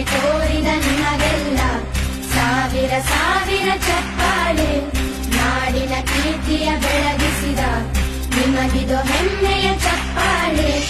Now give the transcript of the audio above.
ತೋರಿದ ನಿಮಗೆಲ್ಲ ಸಾವಿರ ಸಾವಿರ ಚಪ್ಪಾಳೆ. ನಾಡಿನ ಕೀರ್ತಿಯ ಬೆಳಗಿಸಿದ ನಿಮಗಿದು ಹೆಮ್ಮೆಯ ಚಪ್ಪಾಳೆ.